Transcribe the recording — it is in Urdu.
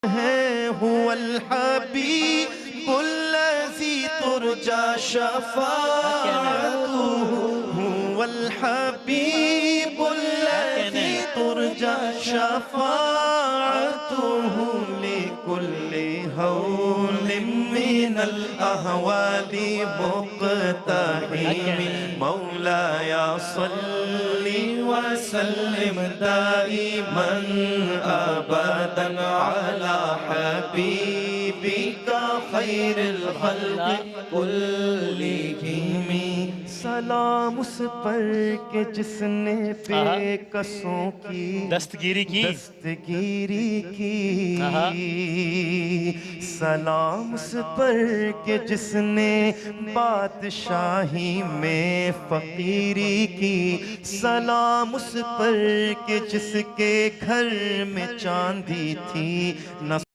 ہے هو الحبیب الذی ترجى شفاعته هو الحبیب الذی ترجى شفاعته لكل هول من الأهوال مقتحم مولاي صل وسلم دائما أبدا على حبيبك خير الخلق كلهم سلام اس پر کہ جس نے بے قصوں کی دستگیری کی سلام اس پر کہ جس نے بادشاہی میں فقیری کی سلام اس پر کہ جس کے گھر میں چاندی تھی نہ